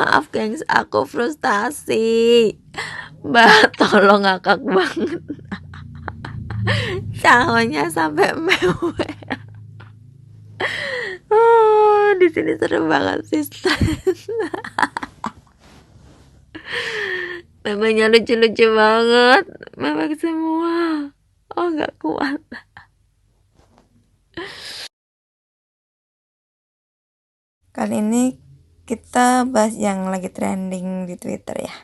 Maaf gengs, aku frustasi. Mbak tolong ngakak banget. Cahonnya sampai mewek. Di sini seru banget sih. Memangnya lucu-lucu banget. Mewek semua. Oh nggak kuat. Kali ini kita bahas yang lagi trending di Twitter ya.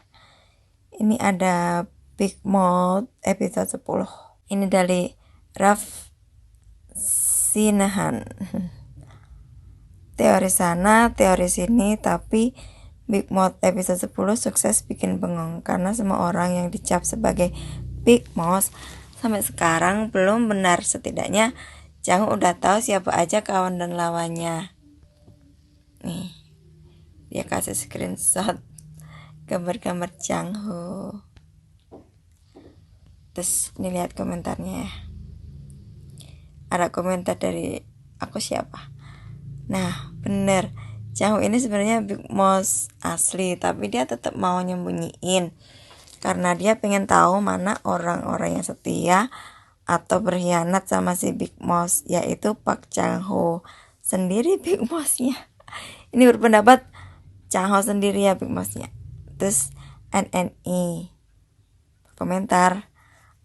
Ini ada Big Mouth episode 10. Ini dari Raf Sinahan. Teori sana, teori sini, tapi Big Mouth episode 10 sukses bikin bengong karena semua orang yang dicap sebagai Big Mouth sampai sekarang belum benar. Setidaknya Changho udah tahu siapa aja kawan dan lawannya. Nih, dia kasih screenshot gambar-gambar Changho. Terus ini lihat komentarnya ya. Ada komentar dari aku siapa? Nah, bener. Changho ini sebenarnya Big Mouth asli, tapi dia tetap mau nyembunyiin karena dia pengen tahu mana orang-orang yang setia atau berkhianat sama si Big Mouth, yaitu Park Chang-ho sendiri Big Mouth-nya. Ini berpendapat Chang-ho sendiri ya Big Mouth-nya. Terus NNI komentar,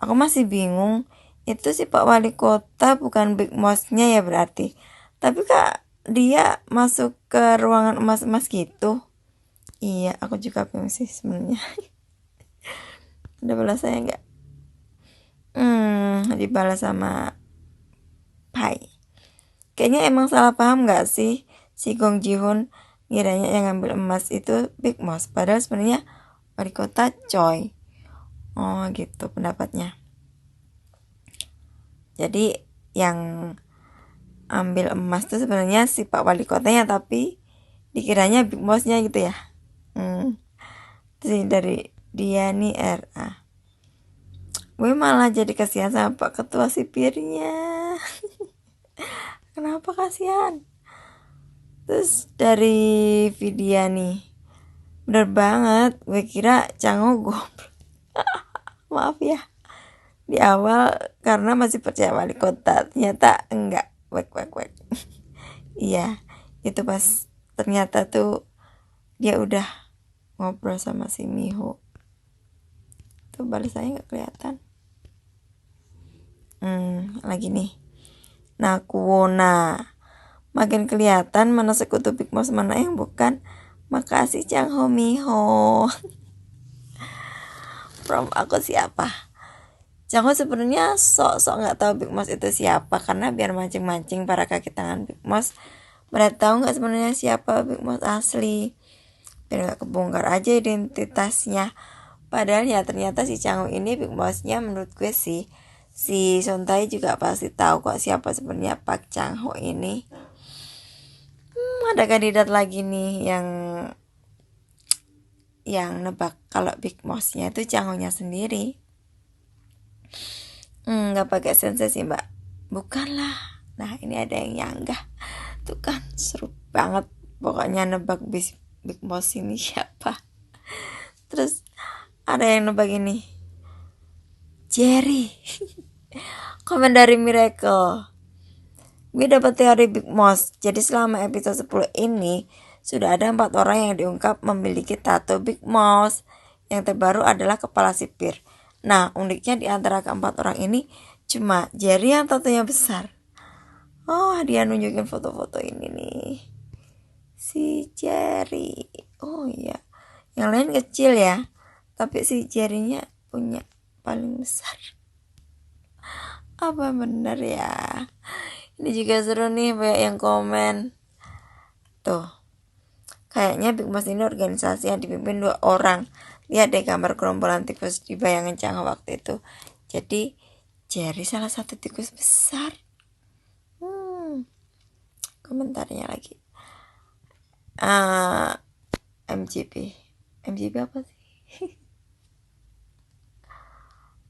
aku masih bingung, itu si Pak Wali Kota bukan Big Mouth-nya ya berarti. Tapi kak dia masuk ke ruangan emas-emas gitu. Iya, aku juga bingung sih sebenarnya. Ada balasannya nggak? Dibalas sama Pai. Kayaknya emang salah paham nggak sih si Gong Ji-hoon kiranya yang ngambil emas itu Big Mouth, padahal sebenarnya wali kota Choi. Oh gitu pendapatnya. Jadi yang ambil emas itu sebenarnya si Pak Wali Kotanya, tapi dikiranya Big Mouth-nya gitu ya. Terus dari Diani RA, gue malah jadi kasihan sama Pak Ketua Sipirnya. Kenapa kasihan? Terus dari Vidiani, bener banget, gue kira Changho goblok. Maaf ya, di awal karena masih percaya wali kota, ternyata enggak. Wek. Iya, itu pas ternyata tuh dia udah ngobrol sama si Miho. Tuh balasannya nggak kelihatan. Lagi nih. Nakuona, makin kelihatan mana sekutu Big Mouth mana yang bukan. Makasih Changho Miho. From aku siapa? Changho sebenarnya sok-sok nggak tahu Big Mouth itu siapa karena biar mancing-mancing para kaki tangan Big Mouth. Mereka tahu nggak sebenarnya siapa Big Mouth asli, biar nggak kebongkar aja identitasnya. Padahal ya ternyata si Changho ini Big Mouth-nya menurut gue sih. Si Sontai juga pasti tahu kok siapa sebenarnya Park Chang-ho ini. Ada kandidat lagi nih yang nebak kalau Big Mouth-nya itu Chang-ho-nya sendiri. Nggak pakai sensei sih mbak. Bukanlah. Nah ini ada yang nyanggah. Tuh kan seru banget. Pokoknya nebak Big Mouth ini siapa. Terus ada yang nebak ini, Jerry. Komen dari Miracle, gue dapat teori Big Mouth. Jadi selama episode 10 ini sudah ada 4 orang yang diungkap memiliki tato Big Mouth. Yang terbaru adalah kepala sipir. Nah uniknya di antara keempat orang ini cuma Jerry yang tatonya besar. Oh dia nunjukin foto-foto ini nih, si Jerry. Oh iya, yang lain kecil ya, tapi si Jerry-nya punya paling besar. Apa bener ya? Ini juga seru nih, banyak yang komen. Tuh, kayaknya Big Mouth ini organisasi yang dipimpin 2 orang. Lihat deh gambar gerombolan tikus di bayangan Changho waktu itu. Jadi Jerry salah satu tikus besar. Komentarnya lagi. MGP apa sih?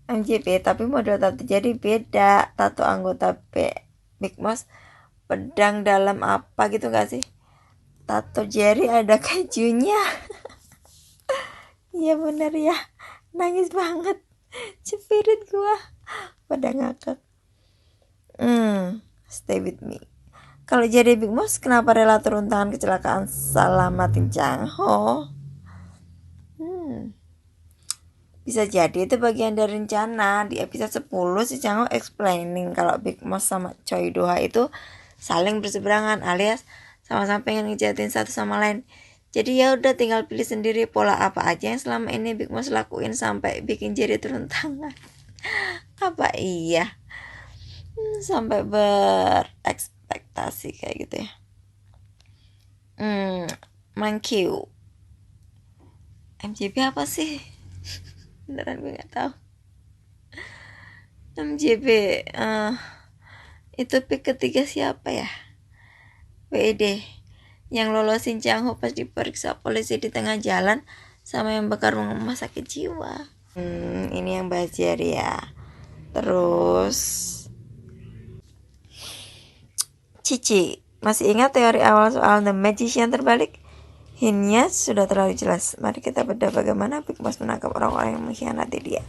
MGP tapi model tato jadi beda. Tato anggota Big Mouth pedang dalam apa gitu gak sih? Tato Jerry ada kejunya. Iya bener ya, nangis banget, cepirit gua pada ngakak. Stay with me. Kalau jadi Big Boss, kenapa rela turun tangan kecelakaan selamatin Chang Ho? Bisa jadi itu bagian dari rencana. Di episode 10 si Chang Ho explaining kalau Big Boss sama Choi Do-ha itu saling berseberangan, alias sama-sama pengen ngejahatin satu sama lain. Jadi ya udah tinggal pilih sendiri pola apa aja yang selama ini Big Boss lakuin sampai bikin Jerry turun tangan. Apa iya? Sampai berekspektasi kayak gitu ya. Mankyu. MJB apa sih? Beneran gue gak tahu. MJB itu pick ketiga siapa ya? WD yang lolosin Chang Ho pas diperiksa polisi di tengah jalan sama yang bakar rumah sakit jiwa. Ini yang Bajar ya. Terus Cici, masih ingat teori awal soal The Magician terbalik? Hintnya sudah terlalu jelas. Mari kita bedah bagaimana Big Boss menangkap orang-orang yang mengkhianati dia.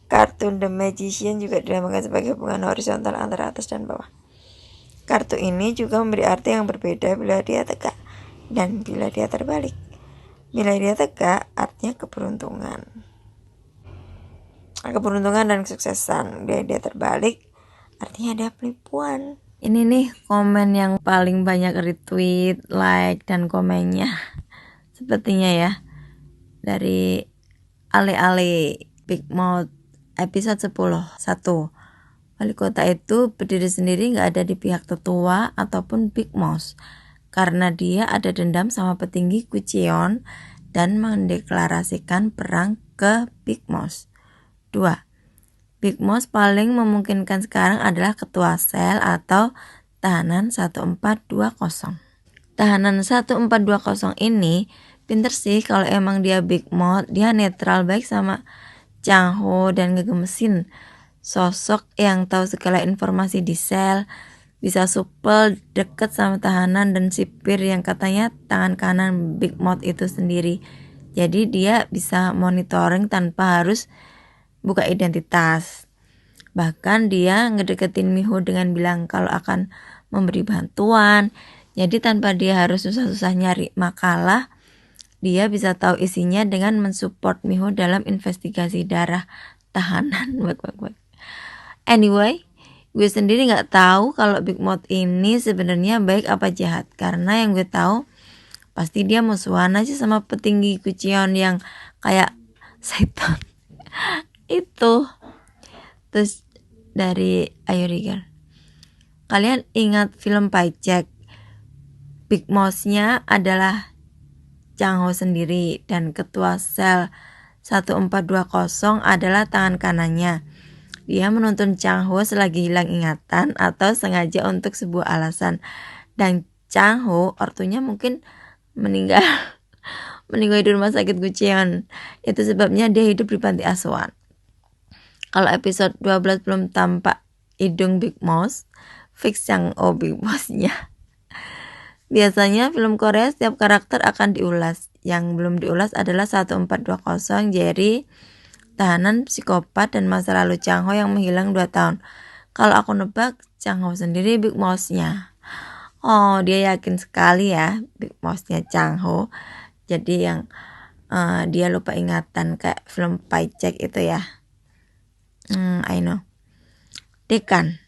Kartun The Magician juga dinamakan sebagai hubungan horizontal antara atas dan bawah. Kartu ini juga memberi arti yang berbeda bila dia tegak dan bila dia terbalik. Bila dia tegak, artinya keberuntungan dan kesuksesan. Bila dia terbalik, artinya ada penipuan. Ini nih komen yang paling banyak retweet, like, dan komennya. Sepertinya ya, dari Ale-Ale Big Mouth episode 10. 1. Wali kota itu berdiri sendiri, gak ada di pihak tetua ataupun Big Mouse, karena dia ada dendam sama petinggi Kucheon dan mendeklarasikan perang ke Big Mouse. 2. Big Mouse paling memungkinkan sekarang adalah ketua sel atau tahanan 1420. Tahanan 1420 ini pinter sih kalau emang dia Big Mouth, dia netral baik sama Chang Ho dan ngegemesin. Sosok yang tahu segala informasi di sel, bisa supel deket sama tahanan dan sipir yang katanya tangan kanan Big Mouth itu sendiri. Jadi dia bisa monitoring tanpa harus buka identitas. Bahkan dia ngedeketin Miho dengan bilang kalau akan memberi bantuan. Jadi tanpa dia harus susah-susah nyari makalah, dia bisa tahu isinya dengan mensupport Miho dalam investigasi darah tahanan. Anyway, gue sendiri nggak tahu kalau Big Mouth ini sebenarnya baik apa jahat, karena yang gue tahu pasti dia musuhan aja sama petinggi Kucheon yang kayak setan itu. Terus dari Ayo Girl, kalian ingat film Paycheck? Big Mouse-nya adalah Chang Ho sendiri dan ketua sel 1420 adalah tangan kanannya. Dia menuntun Chang Ho selagi hilang ingatan atau sengaja untuk sebuah alasan. Dan Chang Ho ortunya mungkin meninggal di rumah sakit Kucheon. Itu sebabnya dia hidup di panti asuhan. Kalau episode 12 belum tampak hidung Big Mouse, fix Chang Ho Big Boss-nya. Biasanya film Korea setiap karakter akan diulas. Yang belum diulas adalah 1420 Jerry, tahanan psikopat, dan masa lalu Chang Ho yang menghilang 2 tahun. Kalau aku nebak, Chang Ho sendiri Big Mouse-nya. Oh, dia yakin sekali ya Big Mouse-nya Chang Ho. Jadi yang dia lupa ingatan kayak film Paycheck itu ya. I know. Dekan.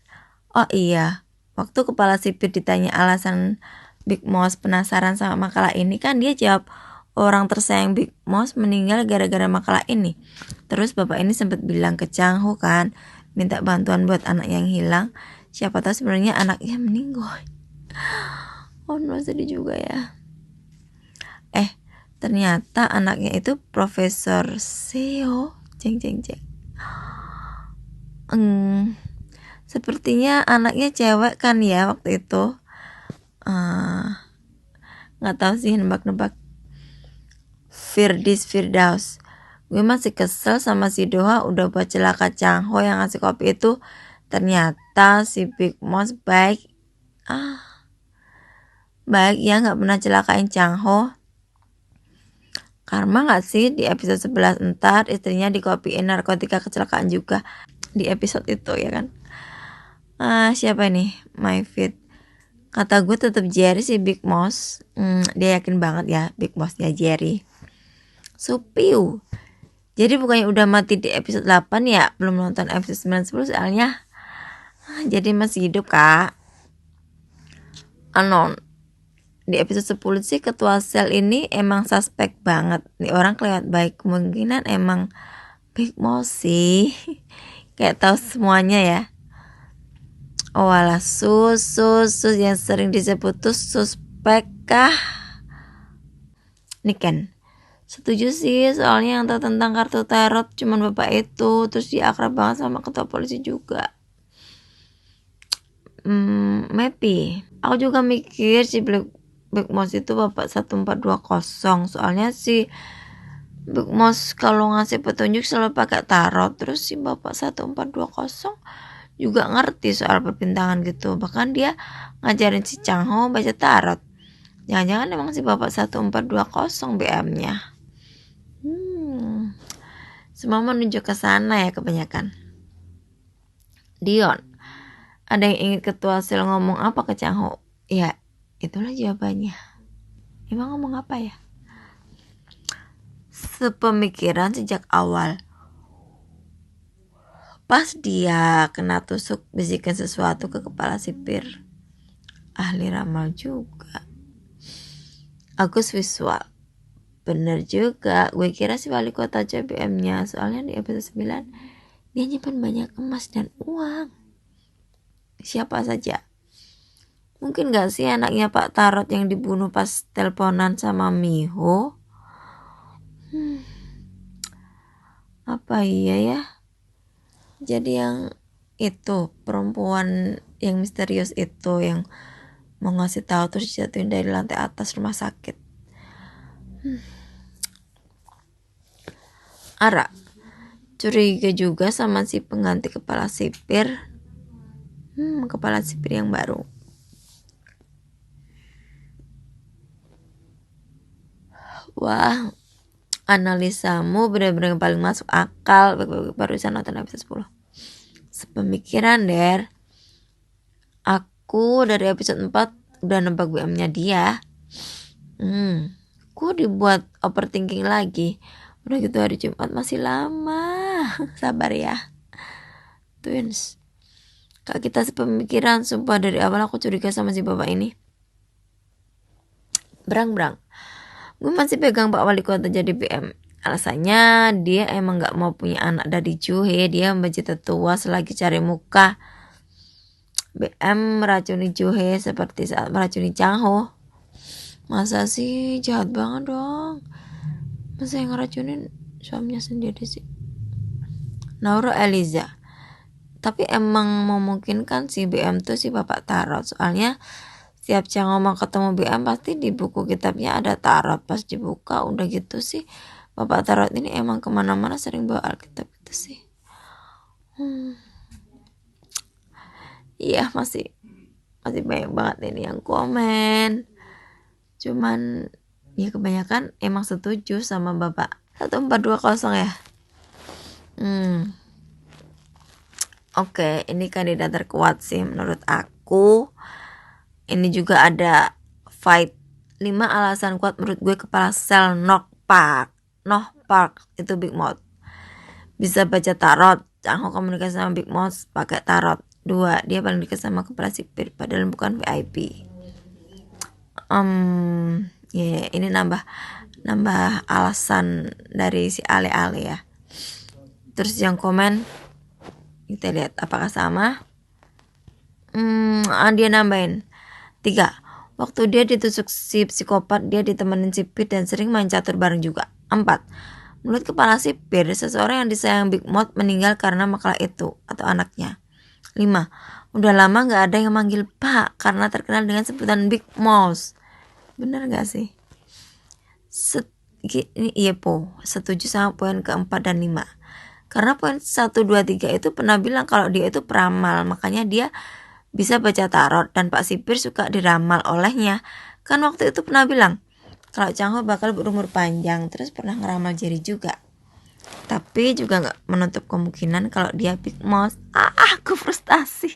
Oh iya, waktu kepala sipir ditanya alasan Big Mouse penasaran sama makalah ini, kan dia jawab orang tersayang Big Mouse meninggal gara-gara makalah ini. Terus bapak ini sempat bilang ke Chang Ho kan, minta bantuan buat anak yang hilang. Siapa tahu sebenarnya anaknya meninggal. Oh no, sedih juga ya. Ternyata anaknya itu Profesor Seo. Ceng. Sepertinya anaknya cewek kan ya waktu itu. Nggak tahu sih, nebak-nebak. Firdaus. Gue masih kesel sama si Doha udah buat celaka Chang Ho yang ngasih kopi itu. Ternyata si Big Mouse baik. Baik ya, nggak pernah celakain Chang Ho. karma gak sih? Di episode 11 ntar istrinya dikopiin narkotika kecelakaan juga di episode itu ya kan. Siapa nih? My Fit. Kata gue tetap Jerry sih, Big Moss. Dia yakin banget ya Big Moss ya Jerry. Supiu. Jadi bukannya udah mati di episode 8 ya, belum nonton episode 9 10 soalnya. Jadi masih hidup kak. Anon. Di episode 10 sih ketua sel ini emang suspek banget. Nih orang kelihatan baik, kemungkinan emang Big Moss sih. Kayak tahu semuanya ya. Oh alah, sus yang sering disebut tuh suspek kah? Niken. Setuju sih, soalnya yang tahu tentang kartu tarot cuman bapak itu. Terus dia akrab banget sama ketua polisi juga. Maybe. Aku juga mikir si Big Moss itu bapak 1420. Soalnya si Big Moss kalau ngasih petunjuk selalu pakai tarot. Terus si bapak 1420 juga ngerti soal perbintangan gitu. Bahkan dia ngajarin si Chang Ho baca tarot. Jangan-jangan emang si bapak 1420 BM-nya. Semua menuju ke sana ya kebanyakan. Dion, ada yang ingin ketua sel ngomong apa ke Chang Ho? Ya, itulah jawabannya. Emang ngomong apa ya? Sepemikiran sejak awal. Pas dia kena tusuk bisikan sesuatu ke kepala sipir. Ahli ramal juga. Agus visual. Bener juga, gue kira si wali kota CBM-nya. Soalnya di episode 9 dia nyimpan banyak emas dan uang. Siapa saja? Mungkin gak sih anaknya Pak Tarot yang dibunuh pas teleponan sama Miho? Apa iya ya? Jadi yang itu perempuan yang misterius itu yang mau ngasih tahu terus jatuhin dari lantai atas rumah sakit. Ara curiga juga sama si pengganti kepala sipir. Kepala sipir yang baru. Wah, analisamu benar-benar paling masuk akal. Barusan nonton episode 10. Sepemikiran Der. Aku dari episode 4 udah nebak BM-nya dia. Aku dibuat overthinking lagi. Udah gitu hari Jumat masih lama. Sabar ya Twins. Kak kita sepemikiran. Sumpah dari awal aku curiga sama si bapak ini. Brang gue masih pegang Pak Wali Kota jadi BM. Alasannya dia emang gak mau punya anak dari Juhe. Dia membenci tetua selagi cari muka. BM meracuni Juhe seperti saat meracuni Chang Ho. Masa sih, jahat banget dong. Masa yang ngeracunin suaminya sendiri sih. Naura Eliza. Tapi emang memungkinkan si BM tuh si bapak tarot. Soalnya setiap Chang Ho mau ketemu BM pasti di buku kitabnya ada tarot. Pas dibuka udah gitu sih. Bapak tarot ini emang kemana-mana sering bawa Alkitab gitu sih. Iya masih banyak banget ini yang komen. Cuman ya kebanyakan emang setuju sama bapak 1420 ya. Oke, ini kandidat terkuat sih menurut aku. Ini juga ada fight 5 alasan kuat menurut gue kepala sel Noh Park itu Big Moss. Bisa baca tarot. Chang Ho komunikasi sama Big Moss pakai tarot. 2, dia paling dekat sama kepala sipir padahal bukan VIP. Ini nambah alasan dari si Ale ya. Terus yang komen kita lihat apakah sama. Dia nambahin 3, waktu dia ditusuk si psikopat dia ditemenin sipir dan sering main catur bareng juga. 4, menurut kepala sipir seseorang yang disayang Big Moss meninggal karena makalah itu atau anaknya. 5, udah lama gak ada yang manggil Pak karena terkenal dengan sebutan Big Moss. Bener gak sih? Iya setuju sama poin keempat dan 5. Karena poin 1, 2, 3 itu pernah bilang kalau dia itu peramal. Makanya dia bisa baca tarot dan Pak Sipir suka diramal olehnya. Kan waktu itu pernah bilang kalau Changho bakal berumur panjang, terus pernah ngeramal Jerry juga. Tapi juga nggak menutup kemungkinan kalau dia Big Moss. Aku frustasi.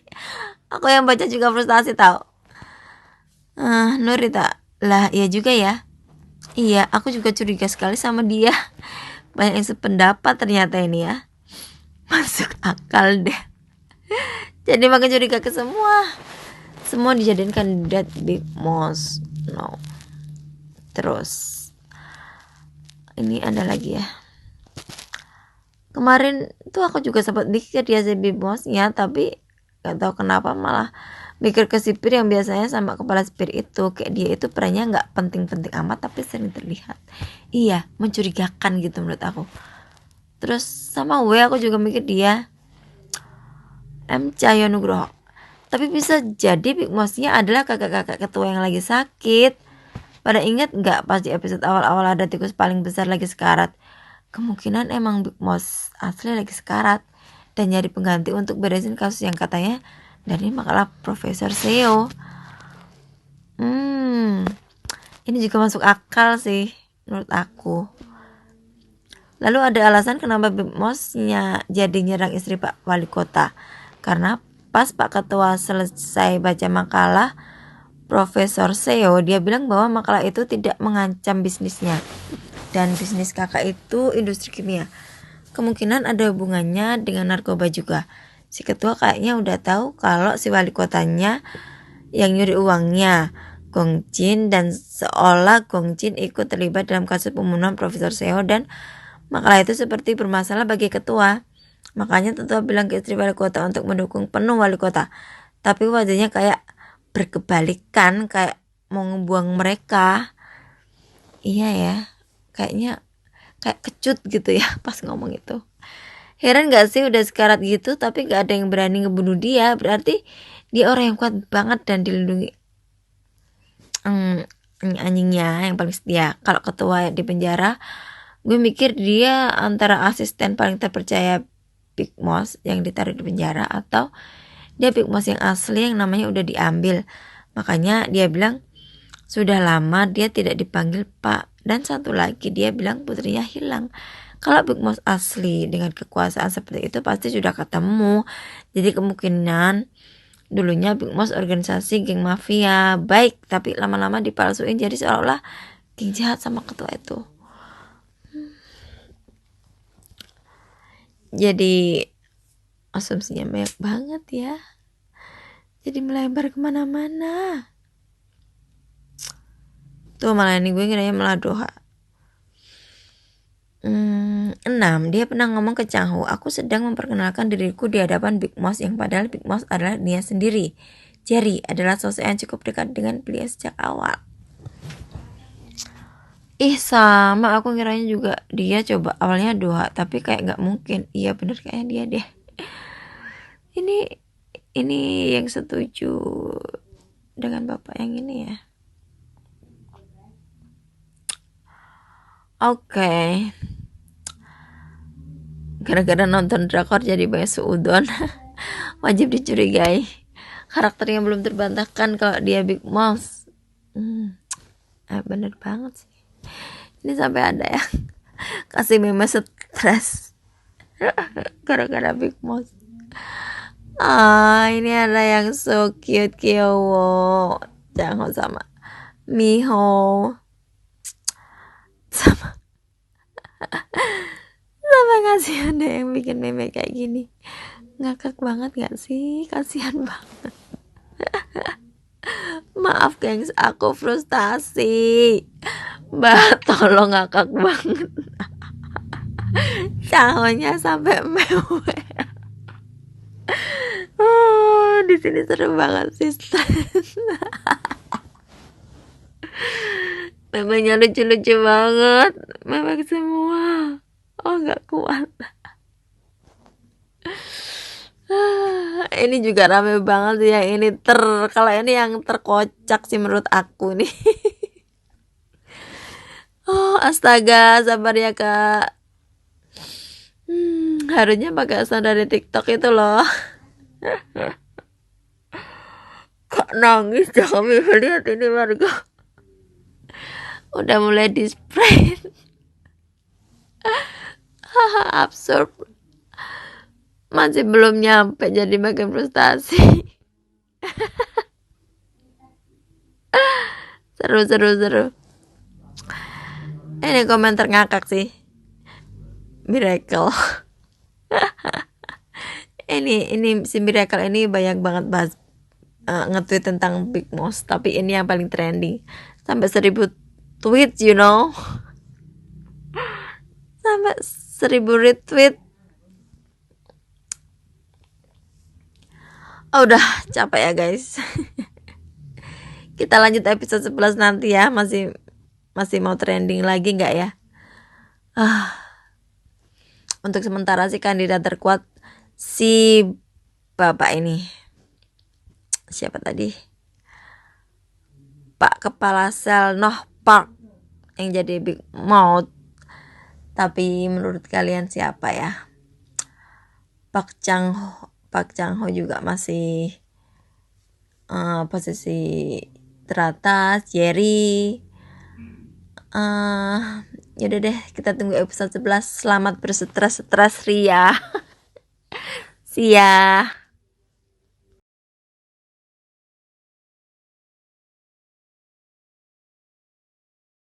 Aku yang baca juga frustasi tau. Nurita, lah iya juga ya. Iya, aku juga curiga sekali sama dia. Banyak yang sependapat ternyata ini ya. Masuk akal deh. Jadi makin curiga ke semua. Semua dijadiin kandidat Big Moss. No. Terus ini ada lagi ya. Kemarin tuh aku juga sempat mikir dia jadi Big Moss-nya, tapi gak tahu kenapa malah mikir ke sipir yang biasanya sama kepala sipir itu. Kayak dia itu perannya gak penting-penting amat, tapi sering terlihat. Iya, mencurigakan gitu menurut aku. Terus sama aku juga mikir dia M. Cahyo Nugroho. Tapi bisa jadi Big Moss-nya adalah kakak-kakak ketua yang lagi sakit. Pada ingat gak pas di episode awal-awal ada tikus paling besar lagi sekarat? Kemungkinan emang Big Moss asli lagi sekarat dan nyari pengganti untuk beresin kasus yang katanya dari makalah Profesor Seo. Ini juga masuk akal sih menurut aku. Lalu ada alasan kenapa Big Moss-nya jadi nyerang istri Pak Wali Kota. Karena pas Pak Ketua selesai baca makalah Profesor Seo, dia bilang bahwa makalah itu tidak mengancam bisnisnya. Dan bisnis kakak itu industri kimia. Kemungkinan ada hubungannya dengan narkoba juga. Si ketua kayaknya udah tahu kalau si wali kotanya yang nyuri uangnya Gong Jin, dan seolah Gong Jin ikut terlibat dalam kasus pembunuhan Profesor Seo, dan makalah itu seperti bermasalah bagi ketua. Makanya ketua bilang ke istri wali kota untuk mendukung penuh wali kota. Tapi wajahnya kayak berkebalikan, kayak mau ngebuang mereka. Iya ya, kayaknya kayak kecut gitu ya pas ngomong itu. Heran gak sih udah sekarat gitu tapi gak ada yang berani ngebunuh dia. Berarti dia orang yang kuat banget dan dilindungi anjingnya yang paling setia. Kalau ketua di penjara, gue mikir dia antara asisten paling terpercaya Big Moss yang ditaruh di penjara, atau dia Big Moss yang asli yang namanya udah diambil. Makanya dia bilang sudah lama dia tidak dipanggil Pak. Dan satu lagi dia bilang putrinya hilang. Kalau Big Moss asli dengan kekuasaan seperti itu pasti sudah ketemu. Jadi kemungkinan dulunya Big Moss organisasi geng mafia baik, tapi lama-lama dipalsuin jadi seolah-olah geng jahat sama ketua itu. Jadi asumsinya banyak banget ya. Jadi melebar kemana-mana. Tuh malah ini gue kiranya malah doha. 6. Dia pernah ngomong ke Changho, aku sedang memperkenalkan diriku di hadapan Big Moss, yang padahal Big Moss adalah dia sendiri. Jerry adalah sosok yang cukup dekat dengan beliau sejak awal. Sama aku kiranya juga dia coba awalnya doa, tapi kayak gak mungkin. Iya bener kayaknya dia deh. Ini yang setuju dengan bapak yang ini ya. Oke. Gara-gara nonton drakor jadi banyak suudon. Wajib dicurigai. Karakternya belum terbantahkan kalau dia Big Moss. Bener banget sih. Ini sampai ada yang kasih meme stres gara-gara Big Moss. Ini ada yang so cute Kyowo Changho sama Miho sama ngasih ada yang bikin meme kayak gini. Ngakak banget gak sih? Kasihan banget. Maaf gengs, aku frustasi. Mbak tolong, ngakak banget. Cahonnya sampai mewek. Di sini seru banget sih, stres. Memangnya lucu-lucu banget, mewek semua. Gak kuat. Ini juga rame banget sih yang ini kalau ini yang terkocak sih menurut aku nih. Astaga, sabar ya kak. Harusnya pakai sound dari TikTok itu loh. Kak nangis, jangan lihat ini warga. udah mulai di spray. Absurd, masih belum nyampe jadi makin frustasi. Seru. Ini komentar ngakak sih. Miracle. ini si Miracle ini banyak banget bahas nge-tweet tentang Big Moss, tapi ini yang paling trending sampai 1000 tweets, you know, sampai 1000 retweet. Udah capek ya guys. Kita lanjut episode 11 nanti ya. Masih mau trending lagi nggak ya? Untuk sementara sih kandidat terkuat si bapak ini, siapa tadi, Pak Kepala Sel Noh Park yang jadi Big Mouth. Tapi menurut kalian siapa ya? Pak Chang Ho juga masih posisi teratas. Jerry, yaudah deh, kita tunggu episode 11. Selamat bersetres Ria. See ya.